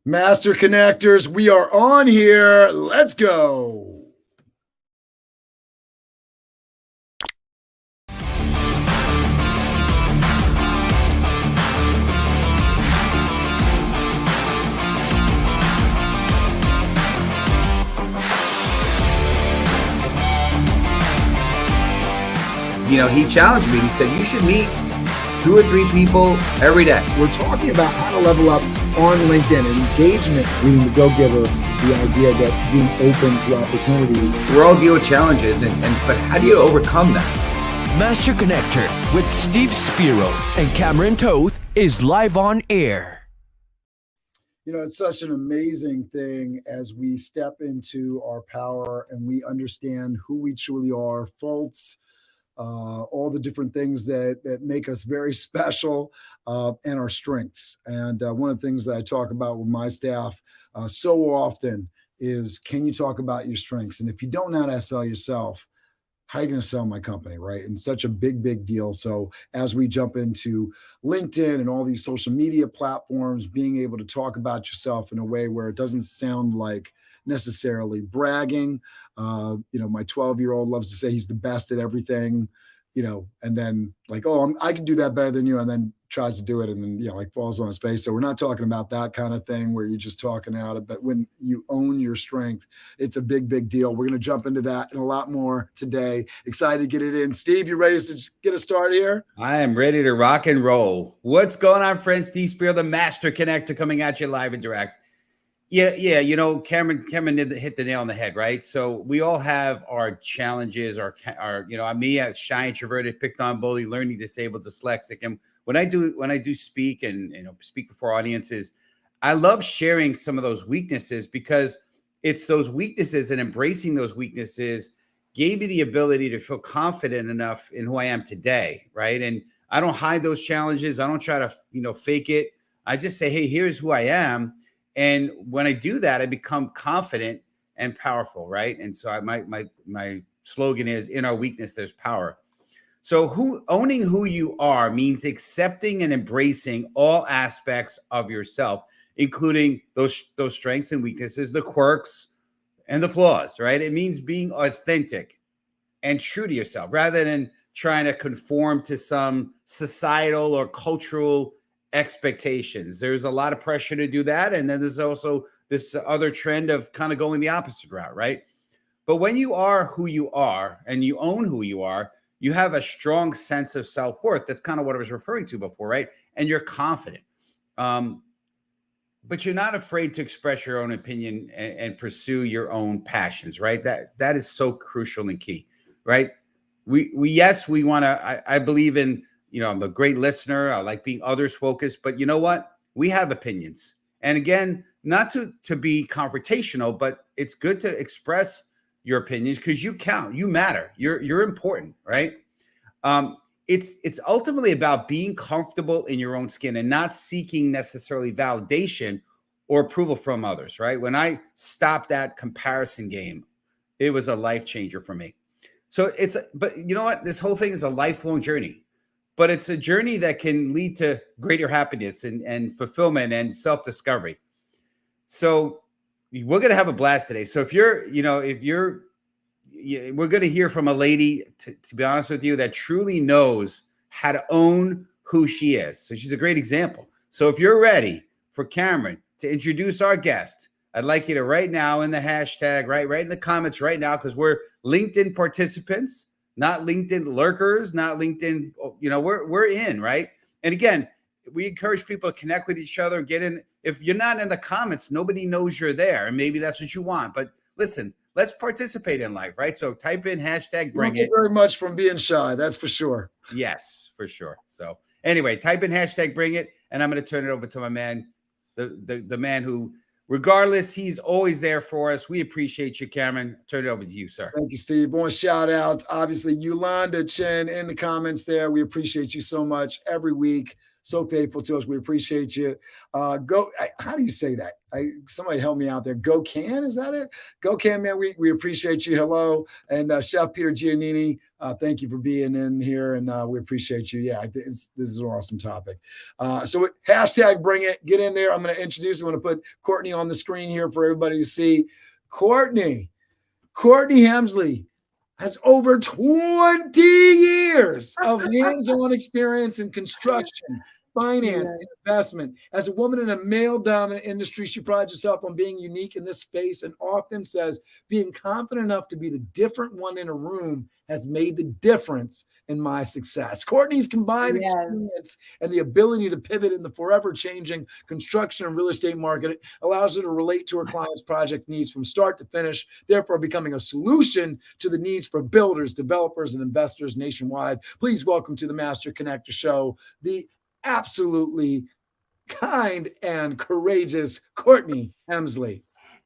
Master Connectors, we are on here. Let's go. He challenged me. He said, you should meet 2 or 3 people every day. We're talking about how to level up on LinkedIn and engagement, being the go-giver, the idea that being open to opportunity. We're all deal with challenges, but how do you overcome that? Master Connector with Steve Spiro and Cameron Toth is live on air. It's such an amazing thing as we step into our power and we understand who we truly are, faults, all the different things that make us very special, and our strengths. And one of the things that I talk about with my staff so often is, can you talk about your strengths? And if you don't know how to sell yourself, how are you going to sell my company, right? And such a big deal. So as we jump into LinkedIn and all these social media platforms, being able to talk about yourself in a way where it doesn't sound like necessarily bragging. My 12-year-old loves to say he's the best at everything, and then like, oh, I can do that better than you. And then tries to do it and then, falls on his face. So we're not talking about that kind of thing where you're just talking out of, but when you own your strength, it's a big deal. We're going to jump into that and a lot more today. Excited to get it in. Steve, you ready to get us started here? I am ready to rock and roll. What's going on, friends? Steve Spear, the Master Connector, coming at you live and direct. Yeah. Cameron hit the nail on the head, right? So we all have our challenges, our me, a shy, introverted, picked on, bully, learning disabled, dyslexic. And when I do speak and speak before audiences, I love sharing some of those weaknesses because it's those weaknesses and embracing those weaknesses gave me the ability to feel confident enough in who I am today, right? And I don't hide those challenges. I don't try to fake it. I just say, hey, here's who I am. And when I do that, I become confident and powerful, right? And so my slogan is, in our weakness, there's power. So owning who you are means accepting and embracing all aspects of yourself, including those strengths and weaknesses, the quirks and the flaws, right? It means being authentic and true to yourself rather than trying to conform to some societal or cultural expectations. There's a lot of pressure to do that. And then there's also this other trend of kind of going the opposite route, right? But when you are who you are and you own who you are, you have a strong sense of self-worth. That's kind of what I was referring to before, right? And you're confident. But you're not afraid to express your own opinion and pursue your own passions, right? That is so crucial and key, right? We want to, I believe in, I'm a great listener. I like being others focused, but you know what? We have opinions. And again, not to be confrontational, but it's good to express your opinions because you count, you matter, you're important, right? It's ultimately about being comfortable in your own skin and not seeking necessarily validation or approval from others, right? When I stopped that comparison game, it was a life changer for me. So but you know what? This whole thing is a lifelong journey. But it's a journey that can lead to greater happiness and fulfillment and self-discovery. So we're going to have a blast today. So we're going to hear from a lady, to be honest with you, that truly knows how to own who she is. So she's a great example. So if you're ready for Cameron to introduce our guest, I'd like you to right now in the hashtag, right in the comments right now, because we're LinkedIn participants, not LinkedIn lurkers, not LinkedIn, we're in, right? And again, we encourage people to connect with each other, get in. If you're not in the comments, nobody knows you're there. And maybe that's what you want. But listen, let's participate in life, right? So type in hashtag bring it. Very much from being shy, that's for sure. Yes, for sure. So anyway, type in hashtag bring it. And I'm going to turn it over to my man, the man who, regardless, he's always there for us. We appreciate you, Cameron. Turn it over to you, sir. Thank you, Steve. I want to shout out, obviously, Yolanda Chen in the comments there. We appreciate you so much every week. so faithful to us. We appreciate you. How do you say that? Somebody help me out there. Go Can, is that it? Go Can, man. We appreciate you. Hello. And Chef Peter Giannini, thank you for being in here. And we appreciate you. Yeah, this is an awesome topic. So hashtag bring it. Get in there. I'm going to introduce. I'm going to put Courtney on the screen here for everybody to see. Courtney Hemsley has over 20 years of hands-on experience in construction, finance, and investment. As a woman in a male-dominant industry, she prides herself on being unique in this space and often says being confident enough to be the different one in a room has made the difference in my success. Courtney's combined experience and the ability to pivot in the forever changing construction and real estate market allows her to relate to her clients' project needs from start to finish, therefore becoming a solution to the needs for builders, developers, and investors nationwide. Please welcome to the Master Connector Show, the absolutely kind and courageous Courtney Hemsley.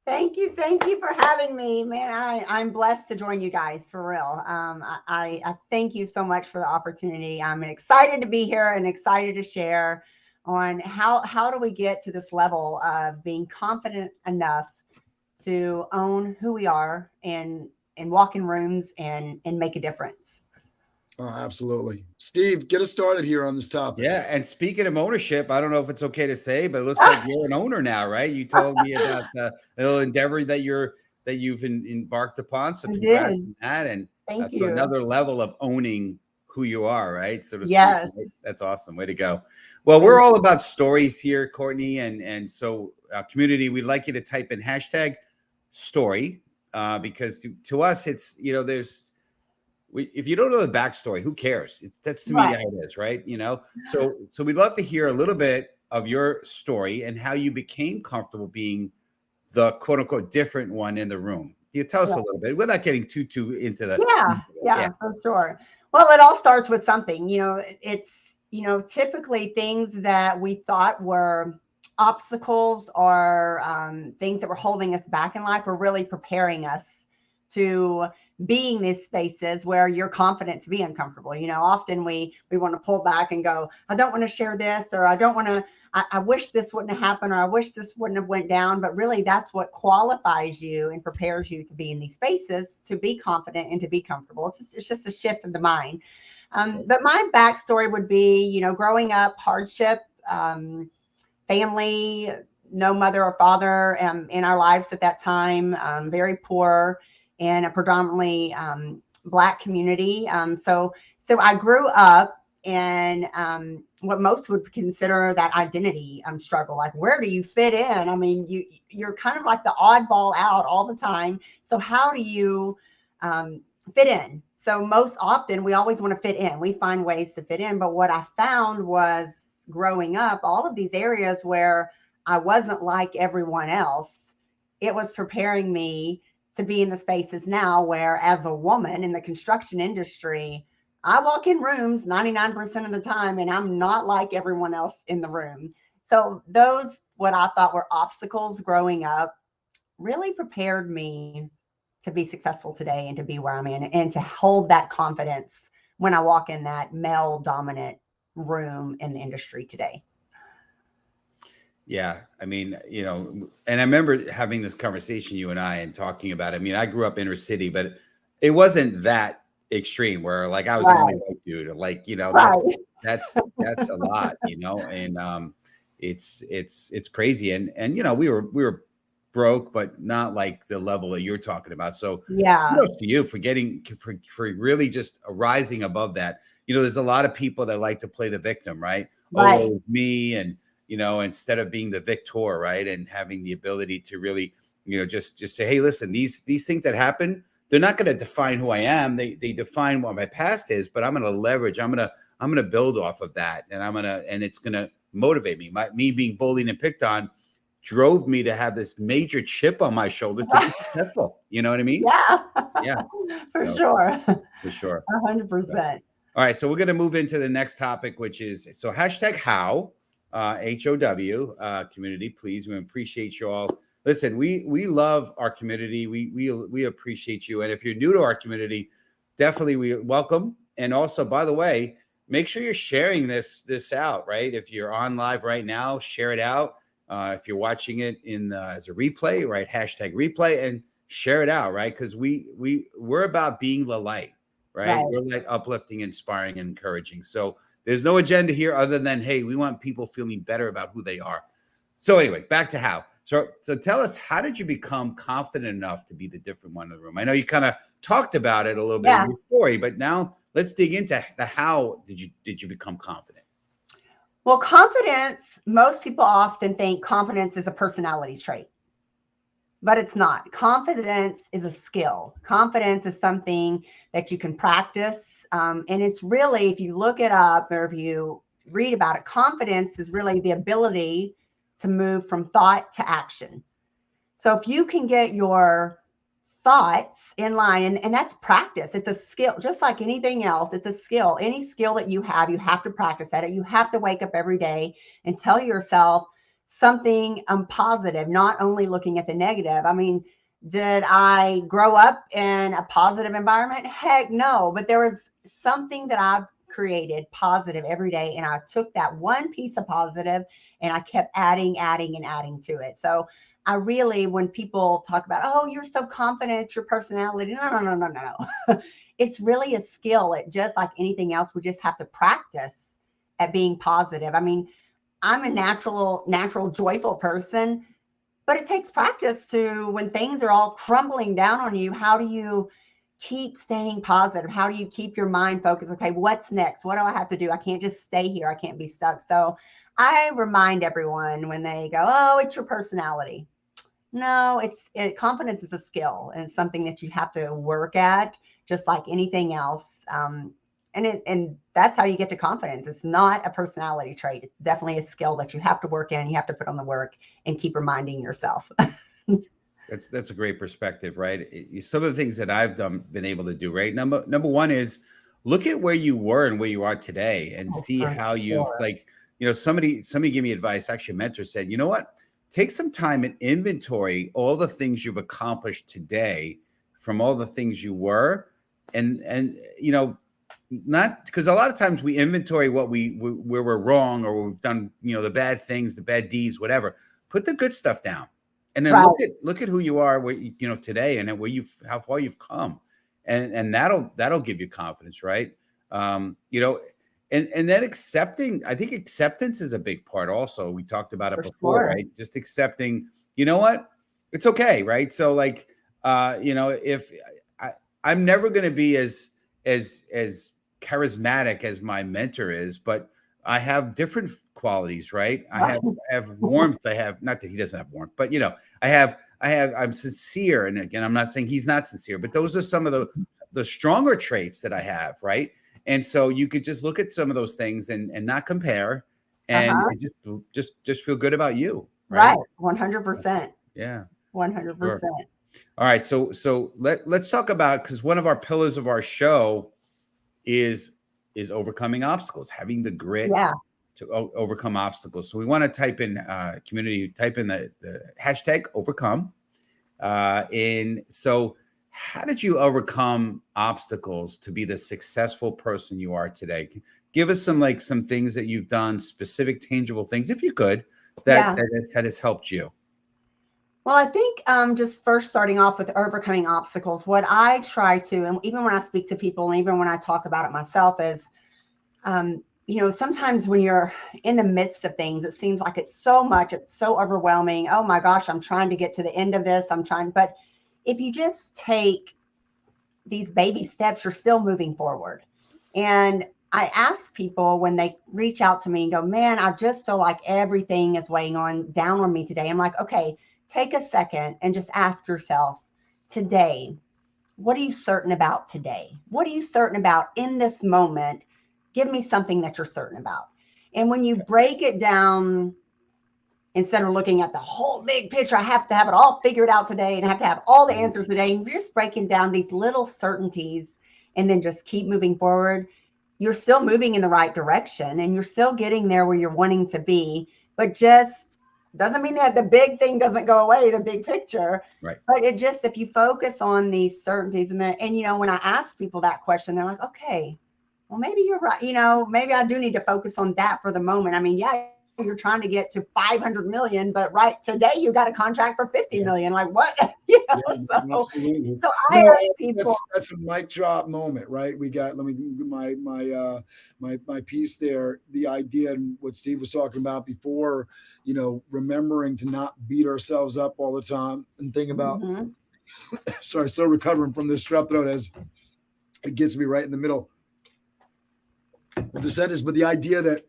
Thank you for having me, man. I'm blessed to join you guys, for real. I thank you so much for the opportunity. I'm excited to be here and excited to share on how do we get to this level of being confident enough to own who we are and walk in rooms and make a difference. Oh, absolutely. Steve, get us started here on this topic. Yeah. And speaking of ownership, I don't know if it's okay to say, but it looks like you're an owner now, right? You told me about the little endeavor that you've embarked upon. So congrats on that. And thank you. So another level of owning who you are, right? So to speak, yes. Right? That's awesome. Way to go. Well, we're all about stories here, Courtney. And so community, we'd like you to type in hashtag story because to us, it's, if you don't know the backstory, who cares? That's to me how it is, right? So we'd love to hear a little bit of your story and how you became comfortable being the quote unquote different one in the room. You tell us a little bit without getting too into the yeah, for sure. Well, it all starts with something. It's typically things that we thought were obstacles or things that were holding us back in life were really preparing us to being these spaces where you're confident to be uncomfortable. Often we want to pull back and go, I don't want to share this, or I wish this wouldn't have happened, or I wish this wouldn't have went down. But really that's what qualifies you and prepares you to be in these spaces, to be confident and to be comfortable. It's just a shift of the mind. But my backstory would be, growing up, hardship, family, no mother or father in our lives at that time, very poor, in a predominantly Black community. So I grew up in what most would consider that identity struggle. Like, where do you fit in? I mean, you're kind of like the oddball out all the time. So how do you fit in? So most often we always want to fit in. We find ways to fit in. But what I found was growing up, all of these areas where I wasn't like everyone else, it was preparing me to be in the spaces now where, as a woman in the construction industry, I walk in rooms 99% of the time and I'm not like everyone else in the room. So those, what I thought were obstacles growing up, really prepared me to be successful today and to be where I'm in and to hold that confidence when I walk in that male dominant room in the industry today. Yeah. I mean, and I remember having this conversation, you and I, and talking about it. I mean, I grew up inner city, but it wasn't that extreme where like I was the only white dude, like, that's a lot, and it's crazy. And, we were broke, but not like the level that you're talking about. So kudos to you for really just rising above that. There's a lot of people that like to play the victim, right? Oh, me, and instead of being the victor, right? And having the ability to really, just say, hey, listen, these things that happen, they're not going to define who I am. They define what my past is, but I'm going to leverage, I'm going to build off of that. And it's going to motivate me. Me being bullied and picked on drove me to have this major chip on my shoulder to be successful. You know what I mean? Yeah. For sure. 100%. All right. So we're going to move into the next topic, which is, so hashtag how, HOW, community, please. We appreciate you all. Listen, we love our community. We appreciate you. And if you're new to our community, definitely we welcome. And also, by the way, make sure you're sharing this out, right? If you're on live right now, share it out. If you're watching it as a replay, right? Hashtag replay and share it out, right? Because we're about being the light, right? We're like uplifting, inspiring, and encouraging. So there's no agenda here other than, hey, we want people feeling better about who they are. So anyway, back to how. So tell us, how did you become confident enough to be the different one in the room? I know you kind of talked about it a little bit in your story, but now let's dig into the how did you become confident? Well, confidence, most people often think confidence is a personality trait, but it's not. Confidence is a skill. Confidence is something that you can practice. And it's really, if you look it up or if you read about it, confidence is really the ability to move from thought to action. So if you can get your thoughts in line, and that's practice. It's a skill, just like anything else. It's a skill. Any skill that you have to practice at it. You have to wake up every day and tell yourself something positive, not only looking at the negative. I mean, did I grow up in a positive environment? Heck no, but there was something that I've created positive every day, and I took that one piece of positive and I kept adding to it. So I really, when people talk about, oh, you're so confident, it's your personality. No. It's really a skill. It just like anything else, we just have to practice at being positive. I mean, I'm a natural, joyful person, but it takes practice to, when things are all crumbling down on you, how do you keep staying positive? How do you keep your mind focused? Okay, what's next? What do I have to do? I can't just stay here. I can't be stuck. So I remind everyone when they go, oh, it's your personality. No, confidence is a skill, and it's something that you have to work at, just like anything else. And that's how you get to confidence. It's not a personality trait. It's definitely a skill that you have to work in. You have to put on the work and keep reminding yourself. That's a great perspective, right? Some of the things that I've been able to do, right? Number one is look at where you were and where you are today, and see how you've somebody gave me advice. Actually, a mentor said, you know what? Take some time and inventory all the things you've accomplished today from all the things you were, and not because a lot of times we inventory where we're wrong or we've done, the bad things, the bad deeds, whatever. Put the good stuff down, and then look at who you are, today, and how far you've come, and that'll give you confidence, right? And then accepting, I think acceptance is a big part also. We talked about it before, right? Just accepting, you know what? It's okay, right? So like, if I'm never going to be as charismatic as my mentor is, but I have different qualities, right? I have warmth. I have, not that he doesn't have warmth, but I'm sincere. And again, I'm not saying he's not sincere, but those are some of the stronger traits that I have, right? And so you could just look at some of those things and not compare, and just feel good about you. Right. 100%. Yeah. 100%. Sure. All right. So let's talk about, because one of our pillars of our show is overcoming obstacles, having the grit to overcome obstacles. So we want to type in the hashtag overcome. And so how did you overcome obstacles to be the successful person you are today? Give us some things that you've done, specific, tangible things, if you could, that has helped you. Well, I think just first starting off with overcoming obstacles, what I try to, and even when I speak to people and even when I talk about it myself, is, sometimes when you're in the midst of things, it seems like it's so much, it's so overwhelming. Oh my gosh, I'm trying to get to the end of this. But if you just take these baby steps, you're still moving forward. And I ask people when they reach out to me and go, man, I just feel like everything is weighing down on me today. I'm like, okay, take a second and just ask yourself today, what are you certain about today? What are you certain about in this moment? Give me something that you're certain about. And when you break it down, instead of looking at the whole big picture, I have to have it all figured out today and I have to have all the answers today. And you're just breaking down these little certainties and then just keep moving forward. You're still moving in the right direction and you're still getting there where you're wanting to be, but just doesn't mean that the big thing doesn't go away, the big picture. Right. But it just, if you focus on these certainties and when I ask people that question, they're like, okay, well, maybe you're right. Maybe I do need to focus on that for the moment. I mean, yeah, you're trying to get to 500 million, but right today you got a contract for 50 million. Like what? Yeah, So, absolutely. so I ask people. That's a mic drop moment, right? We got, let me my piece there. The idea and what Steve was talking about before, remembering to not beat ourselves up all the time and think about. Mm-hmm. Sorry, still recovering from this strep throat as it gets me right in the middle of the sentence. But the idea that,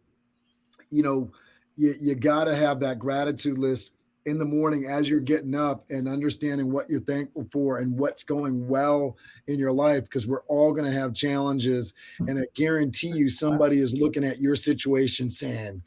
you got to have that gratitude list in the morning as you're getting up and understanding what you're thankful for and what's going well in your life, because we're all going to have challenges. And I guarantee you somebody is looking at your situation saying,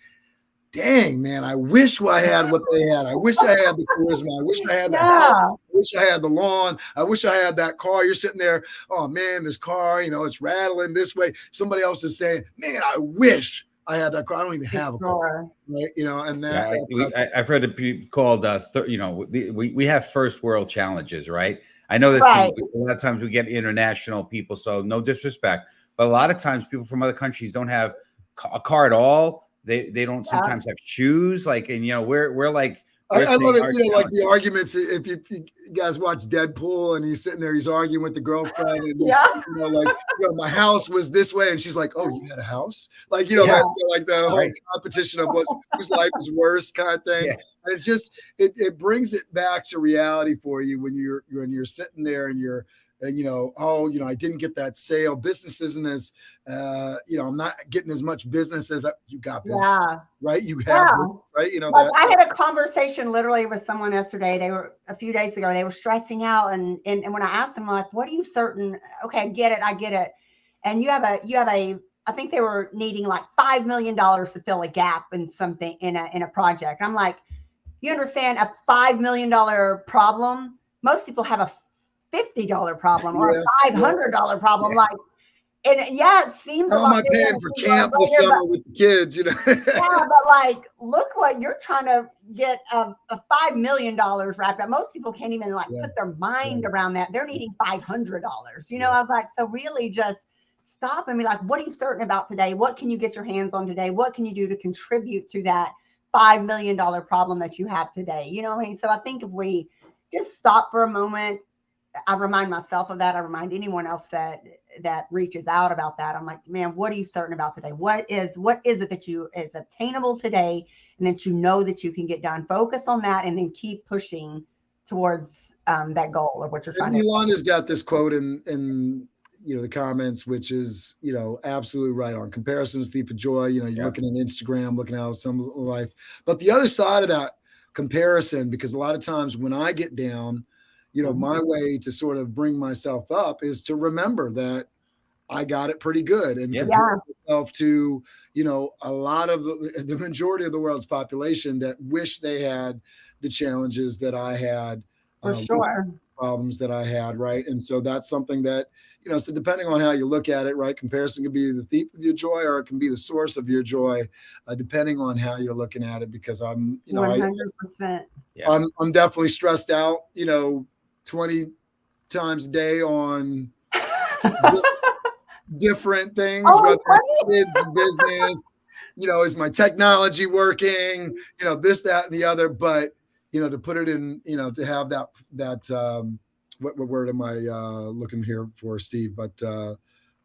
dang, man, I wish I had what they had. I wish I had the charisma. I wish I had the house. I wish I had the lawn. I wish I had that car. You're sitting there, oh, man, this car, it's rattling this way. Somebody else is saying, man, I wish I had that car. I don't even have a car, right? And that. I've heard it be called, we have first world challenges, right? I know this Right. a lot of times we get international people, so no disrespect, but a lot of times people from other countries don't have a car at all. They don't sometimes have shoes, and we're like. I love it, like the arguments. If you guys watch Deadpool and he's sitting there, he's arguing with the girlfriend, and my house was this way, and she's like, "Oh, you had a house?" Like like the whole competition of whose life is worse kind of thing. Yeah. And it's just it brings it back to reality for you when you're sitting there and you're. I didn't get that sale. Business isn't as, I'm not getting as much business as you got business, right? You have, right? I had a conversation literally with someone yesterday. They were a few days ago. They were stressing out, and when I asked them, I'm like, "What are you certain?" Okay, I get it. And you have a. I think they were needing like $5 million to fill a gap in something in a project. I'm like, you understand a $5 million problem? Most people have a $50 problem or a $500 problem. Like, and it seems how am I paying for camp this summer with the kids? But look what you're trying to get a $5 million wrapped up. Most people can't even put their mind around that. They're needing $500. I was like, so really just stop and be like, what are you certain about today? What can you get your hands on today? What can you do to contribute to that $5 million problem that you have today? You know what I mean? So I think if we just stop for a moment, I remind myself of that. I remind anyone else that reaches out about that. I'm like, man, what are you certain about today? What is it that is obtainable today and that that you can get done? Focus on that and then keep pushing towards that goal of what you're trying to do. Yolanda's got this quote in the comments, which is, absolutely right on. Comparison is thief of joy. You're looking at Instagram, looking at some life. But the other side of that comparison, because a lot of times when I get down, my way to sort of bring myself up is to remember that I got it pretty good and compare myself to, a lot of the majority of the world's population that wish they had the challenges that I had, for sure, problems that I had. Right. And so that's something that, so depending on how you look at it, right. Comparison can be the thief of your joy, or it can be the source of your joy, depending on how you're looking at it, because I'm, 100%. I'm definitely stressed out, 20 times a day on different things, whether it's kids, business, is my technology working, this, that, and the other. But, to put it in, to have that what word am I looking here for, Steve? But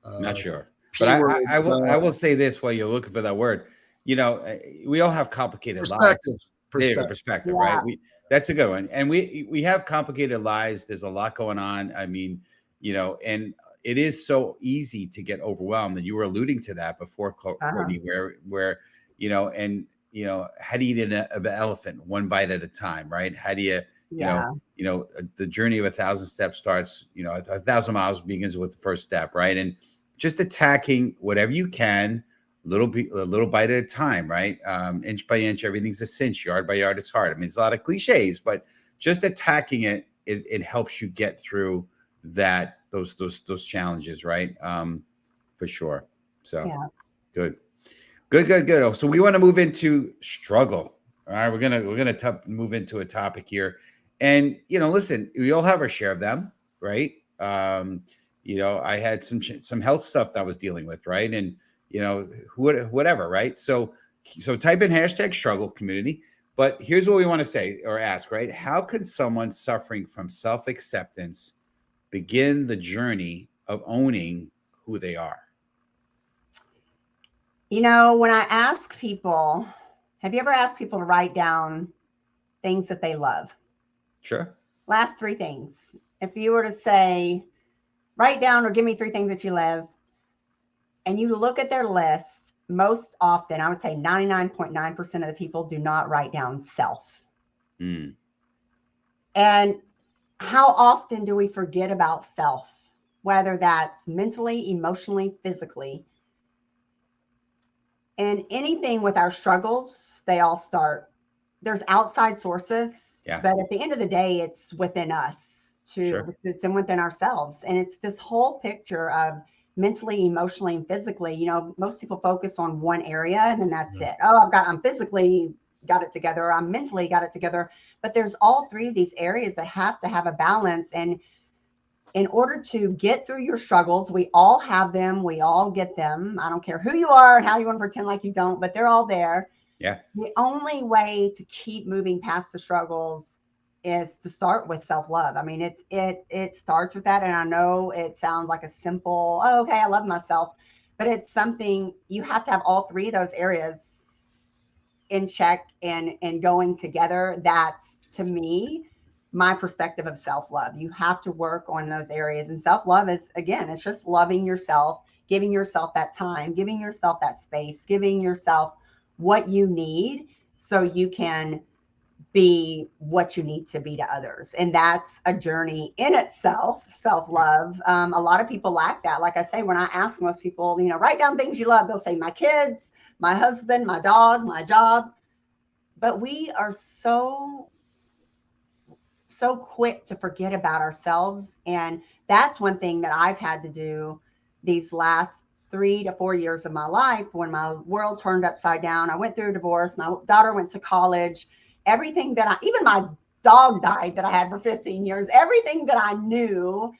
not sure. But I will say this while you're looking for that word. We all have complicated lives. Perspective, right? That's a good one. And we have complicated lives. There's a lot going on. I mean, and it is so easy to get overwhelmed. And you were alluding to that before, Courtney, where how do you eat an elephant one bite at a time, right? How do you, the journey of 1,000 steps starts, 1,000 miles begins with the first step, right? And just attacking whatever you can, a little bite at a time, right? Inch by inch, everything's a cinch. Yard by yard, it's hard. I mean, it's a lot of cliches, but just attacking it helps you get through those challenges, right? For sure. So good. So we want to move into struggle. All right, we're gonna move into a topic here, and listen, we all have our share of them, right? You know, I had some health stuff that I was dealing with, right? And you know, whatever, right? So type in hashtag struggle community. But here's what we want to say or ask, right? How can someone suffering from self-acceptance begin the journey of owning who they are? You know, when I ask people, have you ever asked people to write down things that they love? Sure. Last 3 things. If you were to say, write down or give me 3 things that you love, and you look at their list, most often, I would say 99.9% of the people do not write down self. Mm. And how often do we forget about self, whether that's mentally, emotionally, physically? And anything with our struggles, they all start, there's outside sources, Yeah. but at the end of the day, it's within us Sure. it's within ourselves. And it's this whole picture of mentally, emotionally, and physically. You know, most people focus on one area and then that's it. Oh, I'm physically got it together, or I'm mentally got it together. But there's all 3 of these areas that have to have a balance. And in order to get through your struggles, we all have them. We all get them. I don't care who you are and how you want to pretend like you don't, but they're all there. Yeah. The only way to keep moving past the struggles is to start with self-love. I mean, it starts with that. And I know it sounds like a simple, oh, okay, I love myself, but it's something you have to have all 3 of those areas in check and going together. That's, to me, my perspective of self-love. You have to work on those areas. And self-love is, again, it's just loving yourself, giving yourself that time, giving yourself that space, giving yourself what you need so you can be what you need to be to others. And that's a journey in itself, self-love. A lot of people lack that. Like I say, when I ask most people, you know, write down things you love, they'll say my kids, my husband, my dog, my job. But we are so quick to forget about ourselves. And that's one thing that I've had to do these last 3 to 4 years of my life. When my world turned upside down, I went through a divorce. My daughter went to college. Everything that even my dog died that I had for 15 years, everything that I knew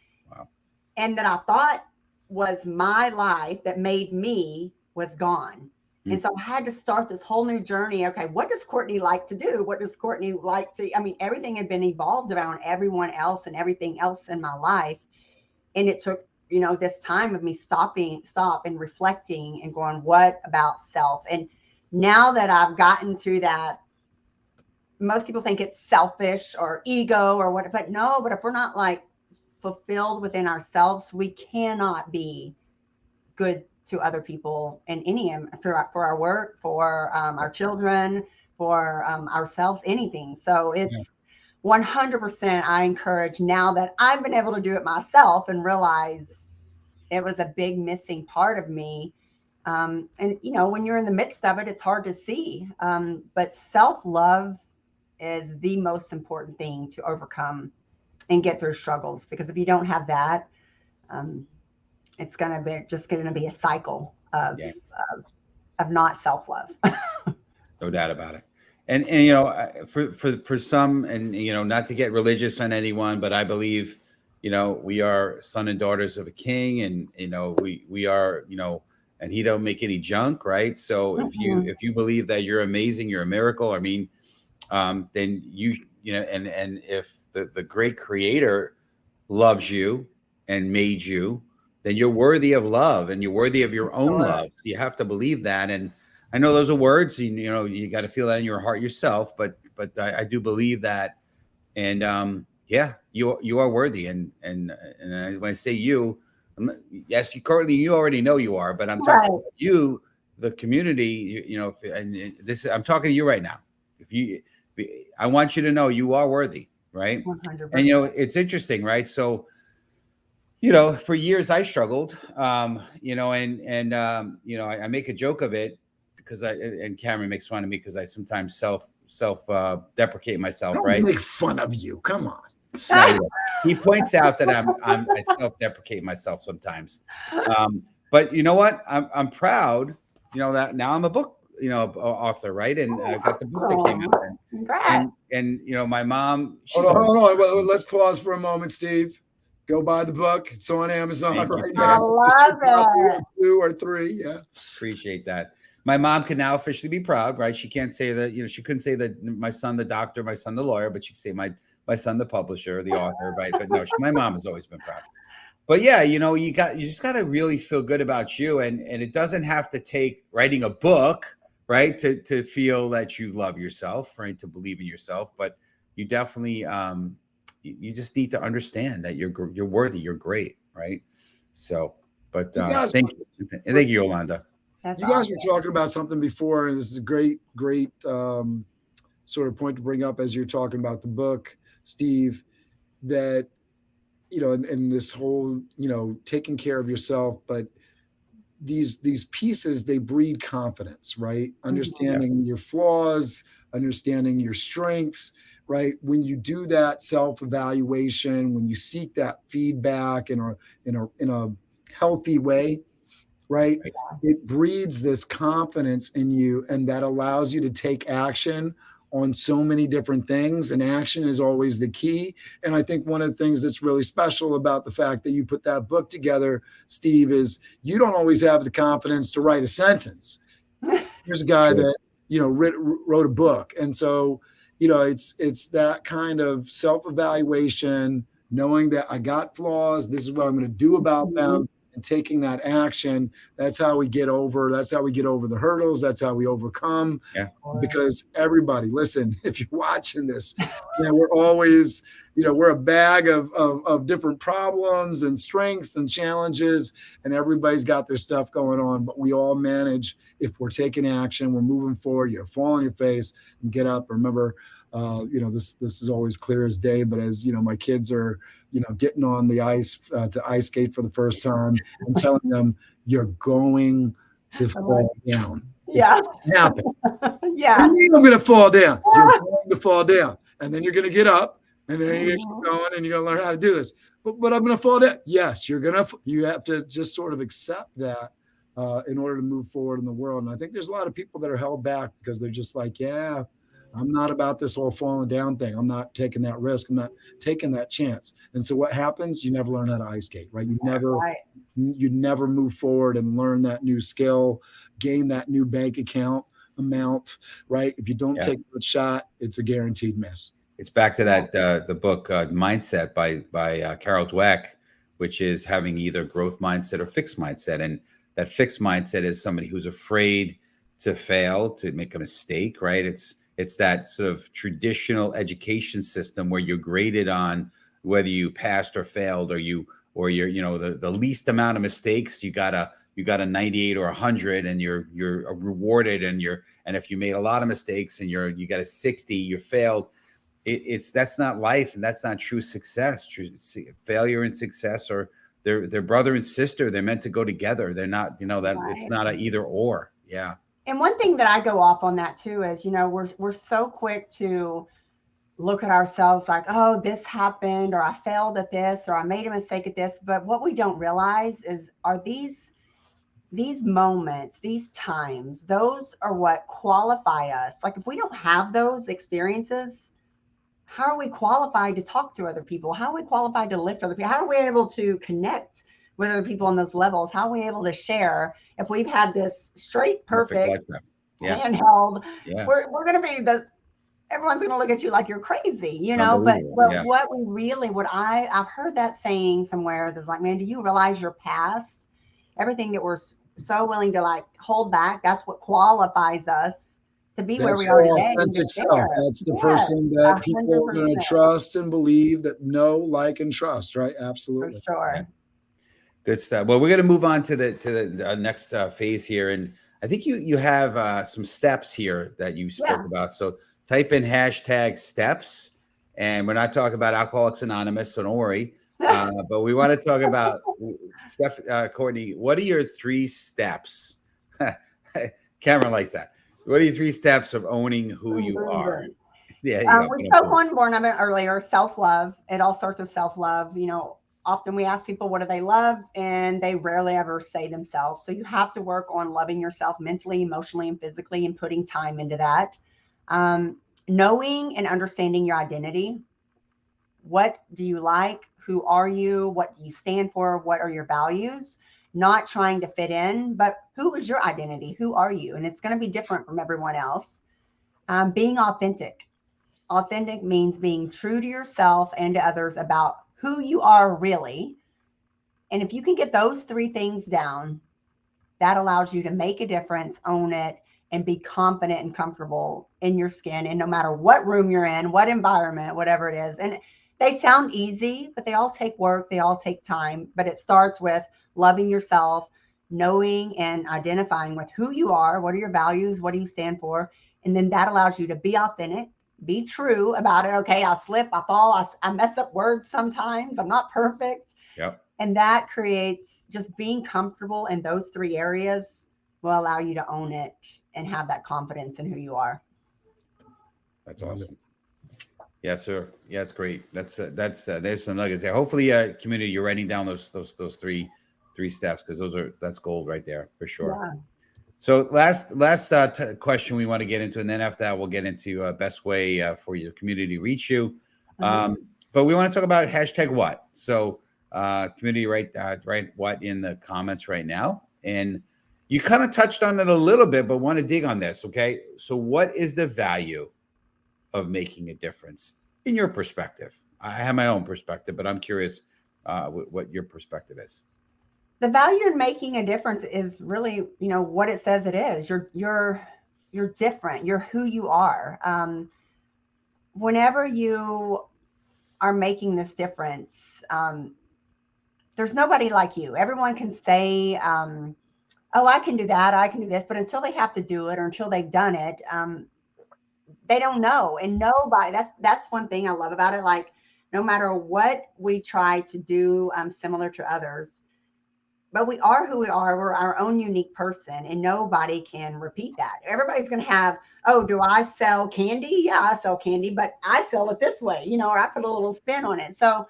and that I thought was my life that made me was gone. And so I had to start this whole new journey. Okay, what does Courtney like to do? What does Courtney like to, I mean, everything had been evolved around everyone else and everything else in my life. And it took, you know, this time of me stop and reflecting and going, what about self? And now that I've gotten through that, most people think it's selfish or ego or what, but no, but if we're not like fulfilled within ourselves, we cannot be good to other people in any, for our work, for our children, for ourselves, anything. So it's 100%. I encourage, now that I've been able to do it myself and realize it was a big missing part of me. And you know, when you're in the midst of it, it's hard to see. But self-love is the most important thing to overcome and get through struggles, because if you don't have that, it's going to be a cycle of not self-love. No doubt about it. And you know, for some, and you know, not to get religious on anyone, but I believe, you know, we are son and daughters of a king, and you know, we are, you know, and he don't make any junk, right? So if you believe that you're amazing, you're a miracle, I mean, then you know, and if the great creator loves you and made you, then you're worthy of love and you're worthy of your own love. You have to believe that. And I know those are words, you know, you got to feel that in your heart yourself, but I do believe that. And yeah, you are worthy. And when I say you, yes, you, Courtney, you already know you are, but I'm talking about you, the community, you know, and this, I'm talking to you right now. I want you to know you are worthy, right? 100%. And you know, it's interesting, right? So, you know, for years I struggled, you know, and you know, I make a joke of it because and Cameron makes fun of me because I sometimes self deprecate myself, Don't right? make fun of you. Come on. No, he points out that I self deprecate myself sometimes. But you know what? I'm proud, you know, that now I'm a book, you know, author, right? And I got the book that came out. And you know, my mom. Hold on. Well, let's pause for a moment, Steve. Go buy the book. It's on Amazon Thank you, right Steve. now. I love it. 2 or 3. Yeah. Appreciate that. My mom can now officially be proud, right? She can't say that, she couldn't say that my son, the doctor, my son, the lawyer, but she could say my son, the publisher, the author, right? But no, my mom has always been proud. But yeah, you just got to really feel good about you. And it doesn't have to take writing a book, right? To feel that you love yourself, right? To believe in yourself. But you definitely, you just need to understand that you're worthy, you're great, right? So, but thank you, Yolanda. That's You guys awesome. were talking about something before, and this is a great sort of point to bring up as you're talking about the book, Steve, that, in this whole, taking care of yourself, but these pieces, they breed confidence, right? Understanding your flaws, understanding your strengths, right? When you do that self-evaluation, when you seek that feedback in a healthy way, right? It breeds this confidence in you, and that allows you to take action on so many different things. And action is always the key. And I think one of the things that's really special about the fact that you put that book together, Steve, is you don't always have the confidence to write a sentence. Here's a guy that, wrote a book. And so, it's that kind of self-evaluation, knowing that I got flaws, this is what I'm going to do about them, and taking that action. That's how we get over the hurdles. That's how we overcome. Yeah. Because everybody, listen, if you're watching this, we're always, we're a bag of different problems and strengths and challenges, and everybody's got their stuff going on, but we all manage if we're taking action, we're moving forward, fall on your face and get up. Remember, this is always clear as day, but as my kids are, getting on the ice to ice skate for the first time and telling them you're going to fall down. Yeah. It's happen. Yeah. I'm going to fall down. You're going to fall down. And then you're going to get up, and then you're going to keep going, and you're going to learn how to do this. But I'm going to fall down. Yes, you have to just sort of accept that in order to move forward in the world. And I think there's a lot of people that are held back because they're just like, yeah, I'm not about this whole falling down thing. I'm not taking that risk. I'm not taking that chance. And so what happens? You never learn how to ice skate, right? You never move forward and learn that new skill, gain that new bank account amount, right? If you don't take a shot, it's a guaranteed miss. It's back to that the book Mindset by Carol Dweck, which is having either growth mindset or fixed mindset. And that fixed mindset is somebody who's afraid to fail, to make a mistake, right? It's that sort of traditional education system where you're graded on whether you passed or failed, or you're the least amount of mistakes. You got a 98 or 100, and you're rewarded, and if you made a lot of mistakes and you got a 60, you failed. That's not life, and that's not true success. Failure and success they're brother and sister. They're meant to go together. They're not, it's not an either or. Yeah. And one thing that I go off on that too is, we're so quick to look at ourselves like, oh, this happened, or I failed at this, or I made a mistake at this. But what we don't realize are these moments, these times, those are what qualify us. Like if we don't have those experiences, how are we qualified to talk to other people? How are we qualified to lift other people? How are we able to connect with other people on those levels? How are we able to share if we've had this straight, perfect handheld? Yeah. We're going to be everyone's going to look at you like you're crazy, but what we really, I've heard that saying somewhere that's like, man, do you realize your past, everything that we're so willing to like hold back, that's what qualifies us to be where we are today. Authentic self. That's the person that people are going to trust and believe, that know, like, and trust, right? Absolutely. For sure. Yeah. Good stuff. Well, we're going to move on to the next phase here. And I think you have some steps here that you spoke about. So type in #steps. And we're not talking about Alcoholics Anonymous, so don't worry. But we want to talk about, Courtney, what are your 3 steps? Cameron likes that. What are your 3 steps of owning who you are? Yeah. We spoke on more of it earlier, self-love. It all starts with self-love. Often we ask people, what do they love? And they rarely ever say themselves. So you have to work on loving yourself mentally, emotionally, and physically, and putting time into that. Knowing and understanding your identity. what do you like? Who are you? What do you stand for? What are your values? Not trying to fit in, but who is your identity? Who are you? And it's going to be different from everyone else. Being authentic. Authentic means being true to yourself and to others about who you are really. And if you can get those three things down, that allows you to make a difference, own it, and be confident and comfortable in your skin. And no matter what room you're in, what environment, whatever it is. And they sound easy, but they all take work. They all take time. But it starts with loving yourself, knowing and identifying with who you are. What are your values? What do you stand for? And then that allows you to be authentic, be true about it. Okay, I'll slip, I fall, I mess up words sometimes. I'm not perfect. Yep. And that creates just being comfortable in those three areas will allow you to own it and have that confidence in who you are. That's awesome. Yes, sir. Yeah, it's great. That's there's some nuggets there. Hopefully, community, you're writing down those three steps, because that's gold right there for sure. Yeah. So last question we want to get into, and then after that we'll get into best way for your community to reach you. But we want to talk about #what. So community, write what in the comments right now. And you kind of touched on it a little bit, but want to dig on this. Okay, so what is the value of making a difference in your perspective? I have my own perspective, but I'm curious what your perspective is. The value in making a difference is really, what it says it is. You're different. You're who you are. Whenever you are making this difference, there's nobody like you. Everyone can say, oh, I can do that, I can do this, but until they have to do it, or until they've done it, they don't know. And nobody, that's one thing I love about it. Like, no matter what we try to do similar to others, but we are who we are. We're our own unique person, and nobody can repeat that. Everybody's going to have, oh, do I sell candy? Yeah, I sell candy, but I sell it this way, or I put a little spin on it. So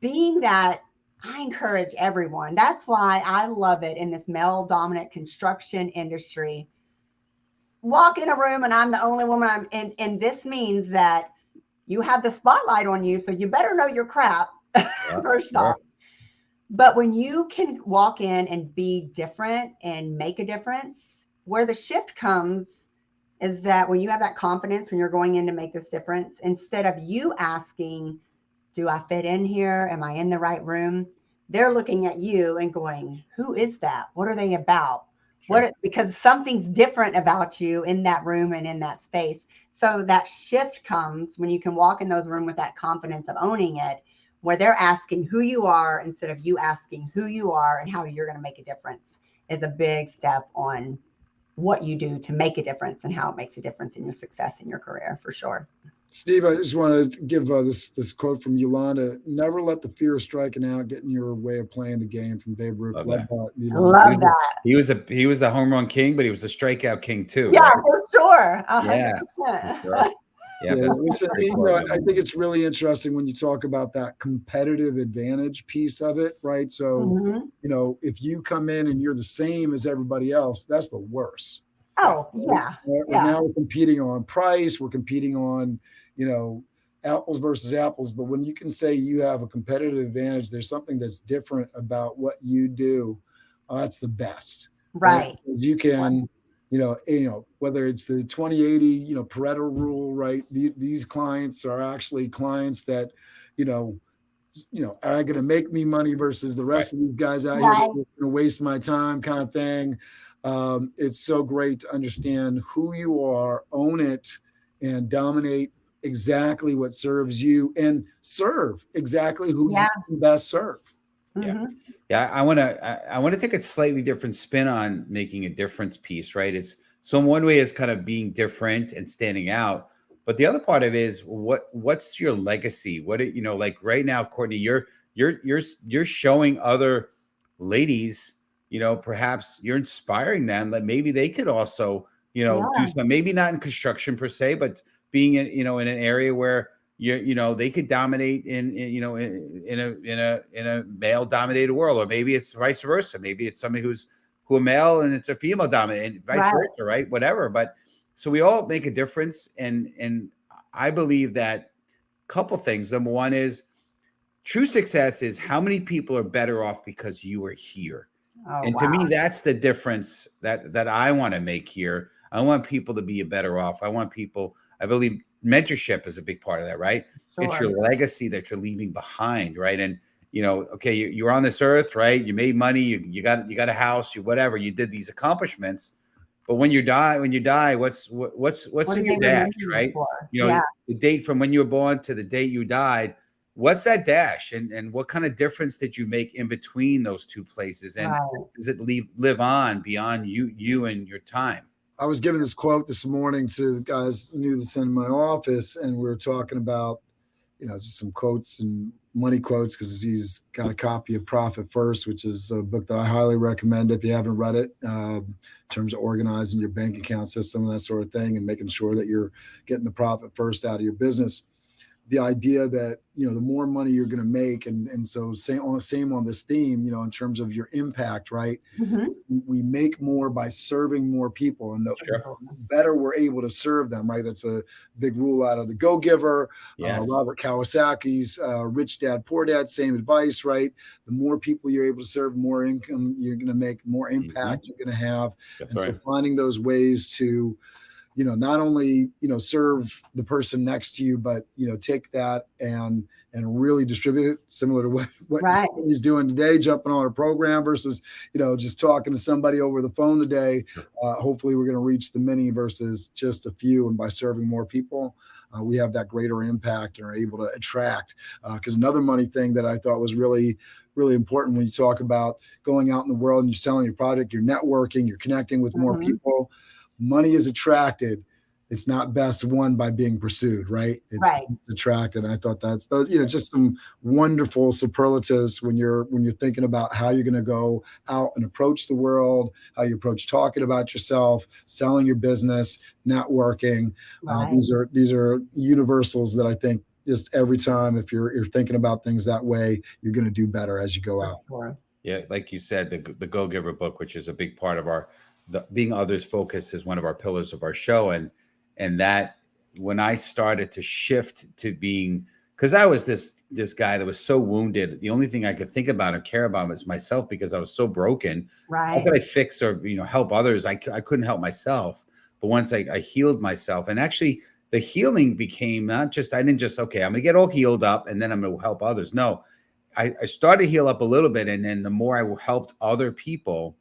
being that, I encourage everyone. That's why I love it in this male dominant construction industry. Walk in a room and I'm the only woman. And this means that you have the spotlight on you. So you better know your crap, first off. But when you can walk in and be different and make a difference, where the shift comes is that when you have that confidence, when you're going in to make this difference, instead of you asking, do I fit in here? Am I in the right room? They're looking at you and going, who is that? What are they about? Sure. Because something's different about you in that room and in that space. So that shift comes when you can walk in those rooms with that confidence of owning it, where they're asking who you are instead of you asking who you are and how you're going to make a difference, is a big step on what you do to make a difference and how it makes a difference in your success in your career, for sure. Steve, I just want to give this quote from Yolanda: "Never let the fear of striking out get in your way of playing the game." From Babe Ruth. Love that. He was the home run king, but he was the strikeout king too. Yeah, right? for sure. 100%. Yeah. For sure. Yeah, I think it's really interesting when you talk about that competitive advantage piece of it, right? So, if you come in and you're the same as everybody else, that's the worst. Oh, yeah. Now we're competing on price. We're competing on, apples versus apples. But when you can say you have a competitive advantage, there's something that's different about what you do. That's the best. Right. You can, whether it's the 20/80, Pareto rule, right? These clients are actually clients that, are going to make me money versus the rest of these guys out here that are going to waste my time, kind of thing. It's so great to understand who you are, own it, and dominate exactly what serves you, and serve exactly who you can best serve. Yeah. I want to take a slightly different spin on making a difference piece, right? So in one way is kind of being different and standing out, but the other part of it is what's your legacy? Like right now, Courtney, you're showing other ladies, perhaps you're inspiring them that maybe they could also, do something, maybe not in construction per se, but being in, in an area where they could dominate in a male dominated world, or maybe it's vice versa. Maybe it's somebody who's a male and it's a female dominated, and vice versa, right? Whatever. But so we all make a difference. And I believe that couple things. Number one is true success is how many people are better off because you are here. Oh, And to me, that's the difference that I want to make here. I want people to be better off. I want people, I believe mentorship is a big part of that, right? It's Sure. your legacy that you're leaving behind, right? And okay, you're on this earth, right? You made money, you got a house, you whatever, you did these accomplishments. But when you die, what's What in do your they dash, remember you right? for? The date from when you were born to the date you died. What's that dash, and what kind of difference did you make in between those two places? And Right. does it live on beyond you and your time? I was giving this quote this morning to the guys new that's in my office, and we were talking about, just some quotes and money quotes, because he's got a copy of Profit First, which is a book that I highly recommend if you haven't read it, in terms of organizing your bank account system and that sort of thing, and making sure that you're getting the profit first out of your business. The idea that, the more money you're going to make. And so same on this theme, in terms of your impact, right? Mhm. We make more by serving more people, and the Sure. better we're able to serve them, right? That's a big rule out of the Go Giver, Yes. Robert Kiyosaki's Rich Dad, Poor Dad, same advice, right? The more people you're able to serve, more income you're going to make, more impact you're going to have. That's and right. So finding those ways to, not only, serve the person next to you, but, take that and really distribute it, similar to what Right. he's doing today, jumping on a program versus, just talking to somebody over the phone today. Hopefully we're going to reach the many versus just a few. And by serving more people, we have that greater impact and are able to attract. Because another money thing that I thought was really, really important when you talk about going out in the world and you're selling your product, you're networking, you're connecting with more people. Money is attracted. It's not best won by being pursued, right? It's attracted. And I thought that's those, just some wonderful superlatives when you're thinking about how you're going to go out and approach the world, how you approach talking about yourself, selling your business, networking. Right. These are universals that I think just every time, if you're thinking about things that way, you're going to do better as you go out. Sure. Yeah, like you said, the Go Giver book, which is a big part of the being others focused, is one of our pillars of our show. And that when I started to shift to being, because I was this guy that was so wounded, the only thing I could think about or care about was myself, because I was so broken. Right. How could I fix or help others? I couldn't help myself. But once I healed myself, and actually the healing became I didn't just, okay, I'm gonna get all healed up and then I'm gonna help others. No, I started to heal up a little bit, and then the more I helped other people,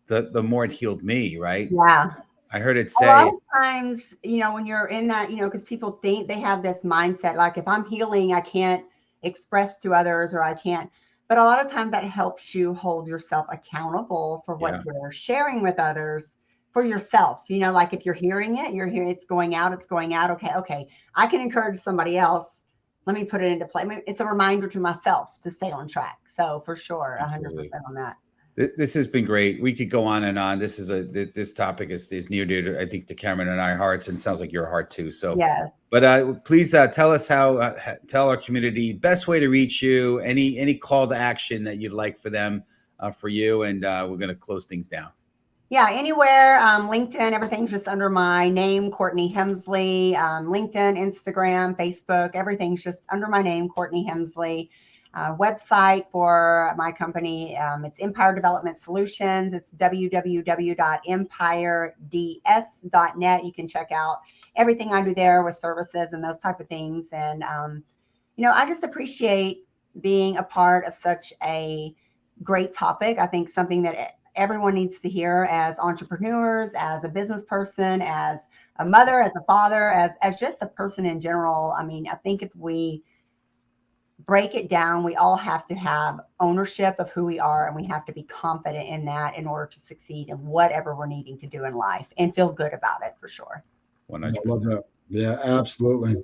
the more it healed me, right? Yeah. I heard it A say, lot of times, when you're in that, because people think they have this mindset, like if I'm healing, I can't express to others, or I can't. But a lot of times that helps you hold yourself accountable for what you're sharing with others for yourself. Like if you're hearing it, it's going out. Okay. I can encourage somebody else. Let me put it into play. It's a reminder to myself to stay on track. So for sure, 100% on that. This has been great. We could go on and on. This topic is near and dear to, I think, to Cameron and our hearts, and sounds like your heart too. So yeah. But please tell us tell our community best way to reach you. Any call to action that you'd like for them, for you, and we're going to close things down. Yeah, anywhere, LinkedIn, everything's just under my name, Courtney Hemsley. LinkedIn, Instagram, Facebook, everything's just under my name, Courtney Hemsley. Website for my company, it's Empire Development Solutions. It's www.empireds.net. You can check out everything I do there with services and those type of things. And, I just appreciate being a part of such a great topic. I think something that everyone needs to hear as entrepreneurs, as a business person, as a mother, as a father, as just a person in general. I mean, I think if we break it down, we all have to have ownership of who we are, and we have to be confident in that in order to succeed in whatever we're needing to do in life, and feel good about it, for sure. 100%. I love that. Yeah, absolutely.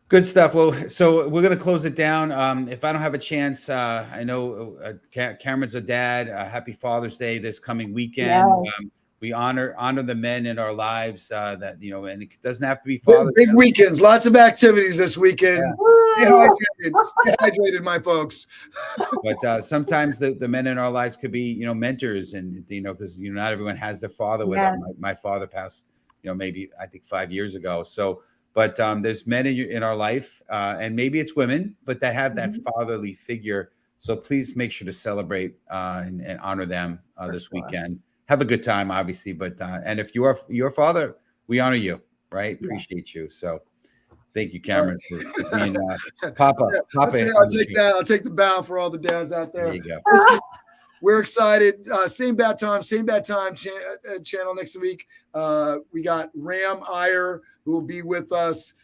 Good stuff. Well, so we're going to close it down. If I don't have a chance, I know Cameron's a dad. Happy Father's Day this coming weekend. Yeah. We honor the men in our lives that, and it doesn't have to be Father's Big Day. weekends, lots of activities this weekend. Yeah. Stay hydrated, my folks. But sometimes the men in our lives could be, mentors, and, because, not everyone has their father with them. My father passed, maybe I think 5 years ago. So, But there's men in our life, and maybe it's women, but that have that fatherly figure. So please make sure to celebrate and honor them this weekend. Have a good time, obviously. But and if you are your father, we honor you, right? Appreciate you. So thank you, Cameron, for being Papa. I'll take that. I'll take the bow for all the dads out there. There you go. Listen, we're excited. Same bad time channel next week. We got Ram Iyer, who will be with us.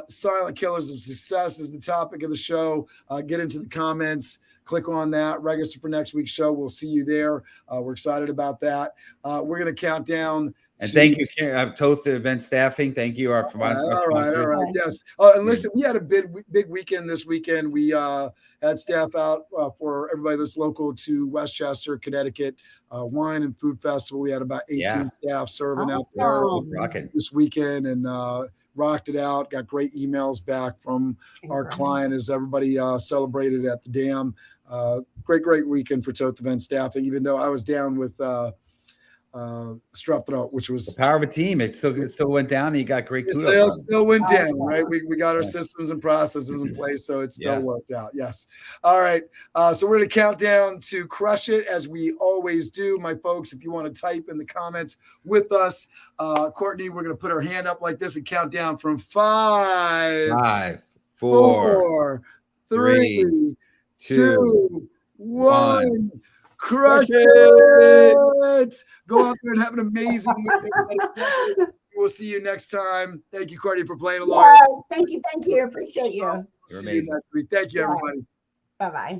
Silent Killers of Success is the topic of the show. Get into the comments. Click on that. Register for next week's show. We'll see you there. We're excited about that. We're going to count down. And thank you, Toth Event Staffing. Thank you. All right. Yes. And listen, we had a big weekend this weekend. We had staff out for everybody that's local to Westchester, Connecticut, Wine and Food Festival. We had about 18 staff serving out there this weekend and rocked it out. Got great emails back from our client as everybody celebrated at the dam. Great weekend for Toth Event Staffing, even though I was down with strep throat, which was the power of a team. It still went down, and you got great kudos. Sales still went down, right? We got our systems and processes in place, so it still worked out. Yes. All right. So we're going to count down to crush it as we always do, my folks. If you want to type in the comments with us, Courtney, we're going to put our hand up like this and count down from 5, 4, 3, 2, 1. Crush it! Go out there and have an amazing weekend. We'll see you next time. Thank you, Courtney, for playing along. Yeah, thank you. Appreciate you. See you next week. Thank you, everybody. Bye-bye.